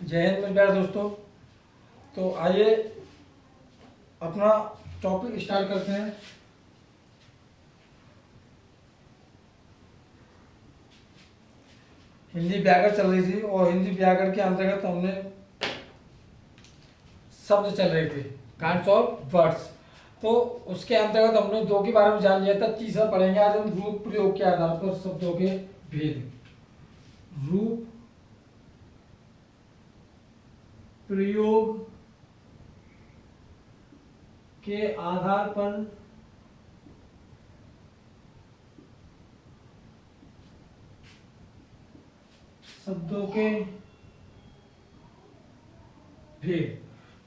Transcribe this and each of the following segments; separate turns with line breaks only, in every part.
जय हिंद मेरे प्यारे दोस्तों। तो आइए अपना टॉपिक स्टार्ट करते हैं। हिंदी व्याकरण चल रही थी और हिंदी व्याकरण के अंतर्गत हमने शब्द चल रहे थे, काइंड्स ऑफ वर्ड्स। तो उसके अंतर्गत हमने दो के बारे में जान लिया था। तीसरा पढ़ेंगे आज हम रूप प्रयोग के आधार पर शब्दों के भेद। रूप प्रयोग के आधार पर शब्दों के भेद।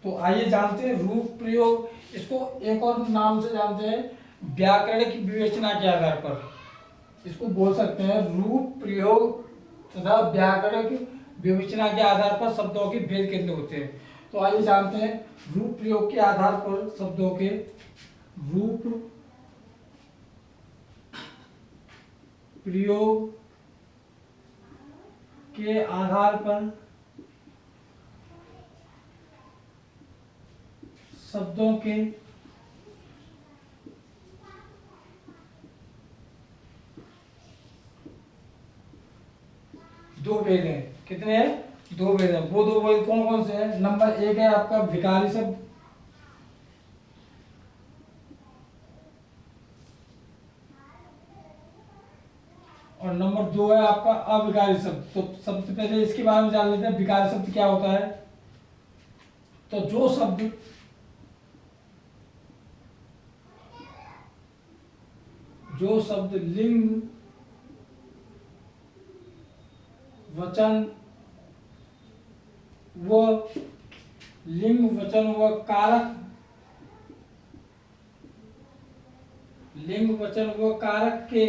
तो आइए जानते हैं रूप प्रयोग। इसको एक और नाम से जानते हैं, व्याकरण की विवेचना के आधार पर। इसको बोल सकते हैं रूप प्रयोग तथा व्याकरण की विवेचना के आधार पर शब्दों के भेद कितने होते हैं। तो आइए जानते हैं रूप प्रयोग के आधार पर शब्दों के रूप प्रयोग के आधार पर शब्दों के दो भेद हैं। कितने हैं? दो भेद हैं। वो दो भेद कौन कौन से हैं? नंबर एक है आपका विकारी शब्द, और नंबर दो है आपका अविकारी शब्द। तो सबसे पहले इसके बारे में जान लेते हैं विकारी शब्द क्या होता है। तो जो शब्द लिंग वचन व कारक के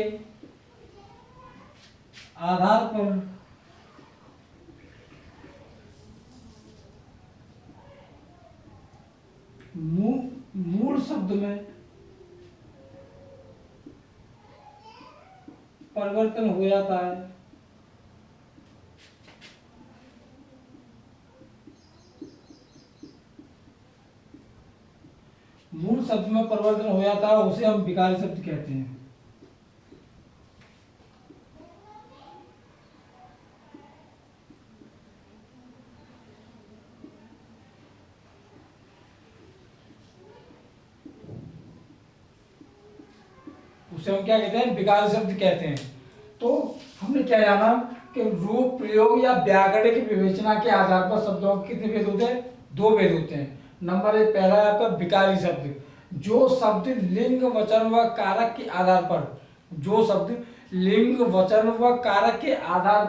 आधार पर मूल शब्द में परिवर्तन हो जाता है। मूल शब्द में परिवर्तन हो जाता है, उसे हम विकारी शब्द कहते हैं। उसे हम क्या कहते हैं? विकारी शब्द कहते हैं। तो हमने क्या जाना कि रूप प्रयोग या व्याकरण की विवेचना के आधार पर शब्दों के कितने भेद होते हैं? दो भेद होते हैं। नंबर एक पहला है आपका विकारी शब्द, जो शब्द लिंग वचन व कारक के आधार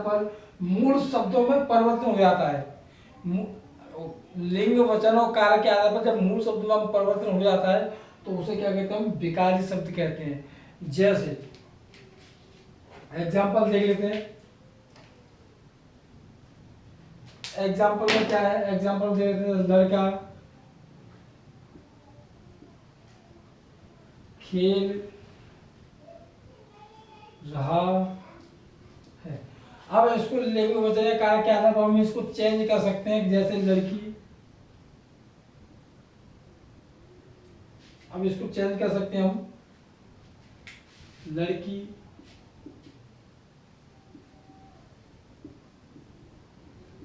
पर मूल शब्दों में परिवर्तन हो जाता है। लिंग वचन और कारक के आधार पर जब मूल शब्दों में परिवर्तन हो जाता है तो उसे क्या कहते हैं? हम विकारी शब्द कहते हैं। जैसे एग्जाम्पल देख लेते हैं। एग्जाम्पल में क्या है? एग्जाम्पल दे देते हैं। लड़का खेल रहा है। अब इसको लिंग वचन या कारक के आधार पर हम इसको चेंज कर सकते हैं। जैसे लड़की, अब इसको चेंज कर सकते हैं हम, लड़की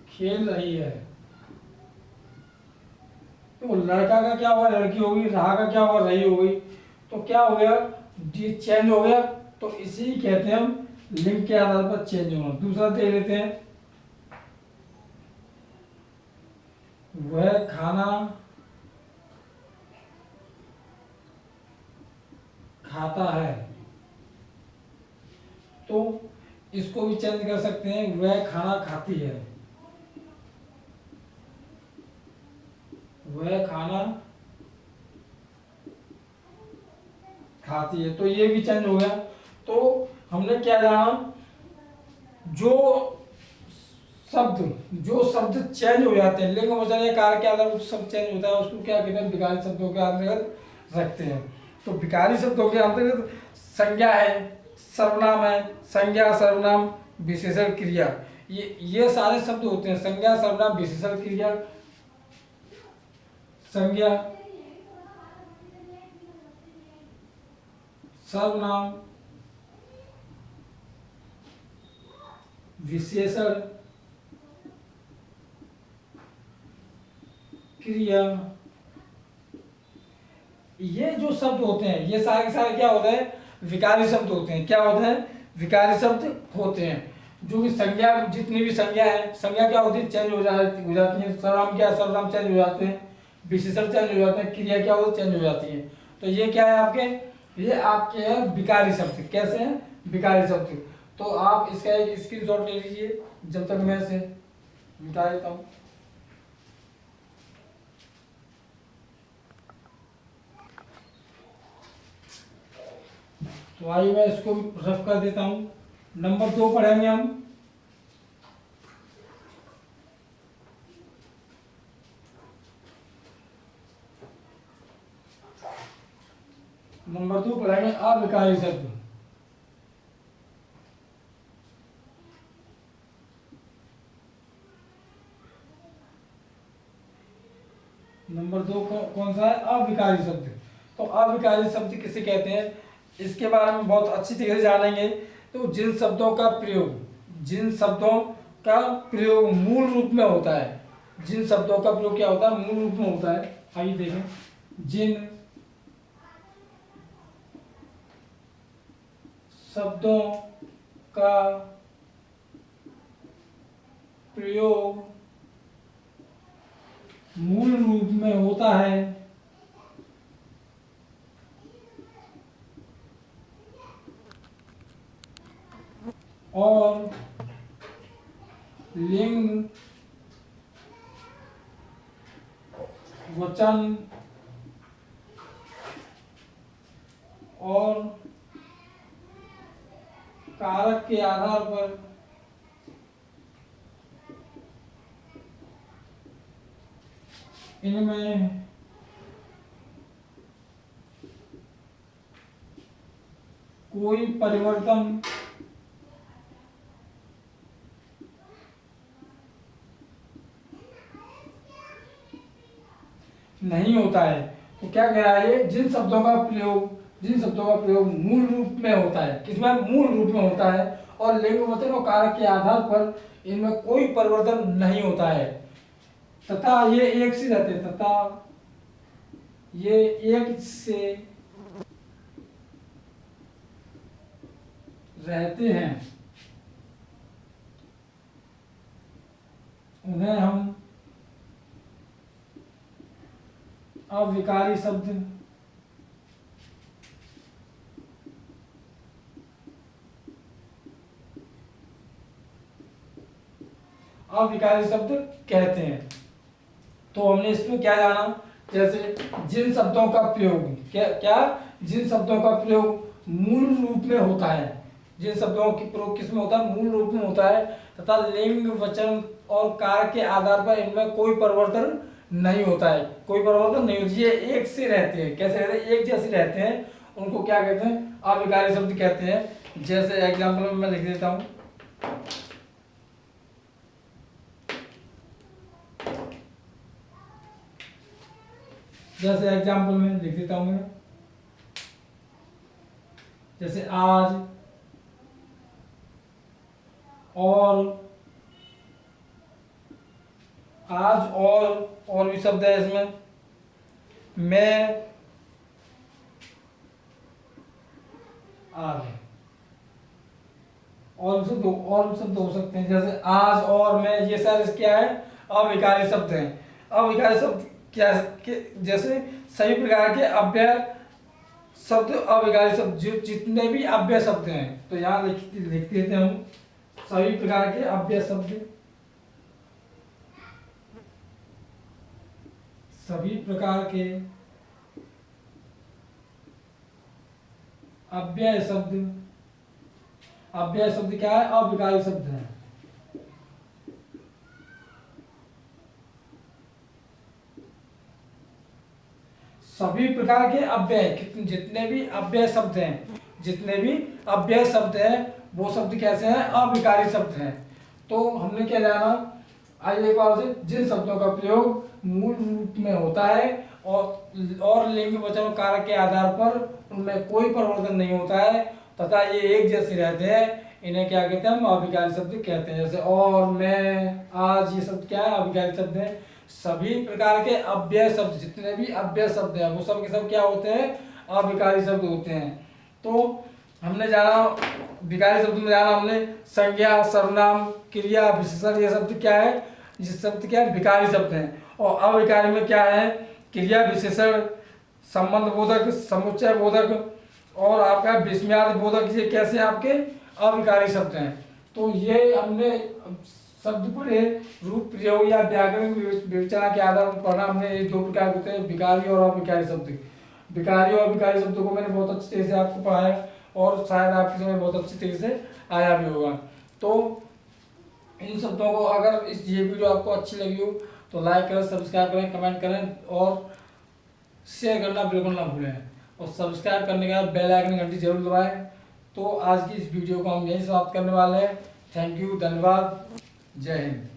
खेल रही है। तो लड़का का क्या हुआ? लड़की होगी। रहा का क्या हुआ? रही होगी। तो क्या हो गया? चेंज हो गया। तो इसी कहते हैं हम लिंग के आधार पर चेंज होना। दूसरा दे लेते हैं, वह खाना खाता है। तो इसको भी चेंज कर सकते हैं, वह खाना खाती है। वह खाना खाती है। तो ये भी चेंज हो गया। तो हमने क्या जाना, जो शब्द चेंज हो जाते हैं लिंग वचन या कारक के आधार पर शब्द चेंज होता है, उसको क्या कहते हैं? विकारी शब्दों के अंतर्गत रखते हैं। तो विकारी शब्दों के अंतर्गत संज्ञा है, सर्वनाम है, संज्ञा सर्वनाम विशेषण क्रिया, ये सारे शब्द होते हैं संज्ञा, सर्वनाम, विशेषण, क्रिया, संज्ञा, सर्वनाम, विशेषण, क्रिया, ये जो शब्द होते हैं ये सारे के सारे क्या होते हैं, विकारी शब्द होते हैं। क्या होते हैं, विकारी शब्द होते हैं। जो भी संज्ञा, जितनी भी संज्ञा है, संज्ञा क्या होती है, चेंज हो जाती है। सर्वनाम क्या है, सर्वनाम चेंज हो जाते हैं, विशेषण चेंज हो जाते हैं, क्रिया क्या होती है, चेंज हो जाती है। तो ये क्या है आपके, ये आपके हैं विकारी शब्द। कैसे हैं, विकारी शब्द। तो आप इसका एक स्क्रीनशॉट ले लीजिए जब तक मैं इसे मिटा देता हूँ। तो आइए मैं इसको रफ कर देता हूँ। नंबर 2 पढ़ेंगे हम। नंबर 2 पढ़ेंगे अविकारी शब्द। नंबर 2 कौन सा है, अविकारी शब्द। तो अविकारी शब्द किसे कहते हैं, इसके बारे में बहुत अच्छी तरीके से जानेंगे। तो जिन शब्दों का प्रयोग, जिन शब्दों का प्रयोग मूल रूप में होता है, जिन शब्दों का प्रयोग क्या होता है, मूल रूप में होता है। आइए देखें, जिन शब्दों का प्रयोग मूल रूप में होता है और लिंग, वचन और कारक के आधार पर इनमें कोई परिवर्तन नहीं होता है। तो क्या कह रहा है ये, जिन शब्दों का प्रयोग मूल रूप में होता है, किसमें, मूल रूप में होता है, और लिंग, वचन और कारक के आधार पर इनमें कोई परिवर्तन नहीं होता है, तथा ये एक से रहते हैं, तथा ये एक से रहते हैं, उन्हें हम अविकारी शब्द अविकारी शब्द कहते हैं। तो हमने इसमें क्या जाना, जैसे जिन शब्दों का प्रयोग क्या जिन शब्दों का प्रयोग मूल रूप में होता है, जिन शब्दों की प्रयोग किस में होता है, मूल रूप में होता है, तथा लिंग, वचन और कारक के आधार पर इनमें कोई परिवर्तन नहीं होता है, कोई परिवर्तन नहीं होती है, ये एक से रहते हैं। कैसे रहते हैं, एक जैसे रहते हैं, उनको क्या कहते हैं, अविकारी शब्द कहते हैं। जैसे एग्जाम्पल में मैं लिख देता हूँ, जैसे एग्जाम्पल में लिख देता हूँ मैं, जैसे आज और भी शब्द है इसमें, मैं, आज, और भी शब्द हो सकते हैं, जैसे आज और मैं, ये सारे क्या है, अविकारी शब्द हैं। अविकारी शब्द क्या है, जैसे सभी प्रकार के अव्यय शब्द अविकारी शब्द, जो जितने भी अव्यय शब्द हैं, तो यहाँ लिख देते हैं हम, सभी प्रकार के अव्यय शब्द, सभी प्रकार के अव्यय शब्द क्या है, अविकारी शब्द है। सभी प्रकार के अव्यय, जितने भी अव्यय शब्द हैं, जितने भी अव्यय शब्द हैं, वो शब्द कैसे हैं, अविकारी शब्द हैं। तो हमने क्या जाना, आइए एक बार से, जिन शब्दों का प्रयोग मूल रूप में होता है और लिंग वचन कारक के आधार पर उनमें कोई परिवर्तन नहीं होता है तथा ये एक जैसे रहते हैं, इन्हें क्या कहते हैं, हम अभिकारी शब्द कहते हैं। जैसे और, मैं, आज, ये शब्द क्या है, अभिकारी शब्द है। सभी प्रकार के अव्यय शब्द, जितने भी अव्यय शब्द हैं वो सब के सब क्या होते हैं, अभिकारी शब्द होते हैं। तो हमने जाना, विकारी शब्द में जाना हमने, संज्ञा, सर्वनाम, क्रिया, विशेषण, ये शब्द क्या है, ये शब्द क्या है, विकारी शब्द हैं। और अविकारी में क्या है, क्रिया, विशेषण, संबंध बोधक, समुच्चय बोधक और आपका विस्मयार्थ बोधक, ये कैसे आपके अविकारी शब्द हैं। तो ये हमने शब्द पढ़े, रूप प्रयोग या व्याकरण विवेचना के आधार पर पढ़ा हमने। ये दो प्रकार होते हैं, विकारी और अविकारी शब्द। विकारी और विकारी शब्दों को मैंने बहुत अच्छी तरीके से आपको पढ़ाया और शायद आपकी समझ बहुत अच्छी तरीके से आया भी होगा। तो इन शब्दों को, अगर ये वीडियो आपको अच्छी लगी हो तो लाइक करें, सब्सक्राइब करें, कमेंट करें और शेयर करना बिल्कुल ना भूलें। और सब्सक्राइब करने के बाद बेल आइकन घंटी जरूर दबाएं। तो आज की इस वीडियो को हम यहीं समाप्त करने वाले हैं। थैंक यू, धन्यवाद, जय हिंद।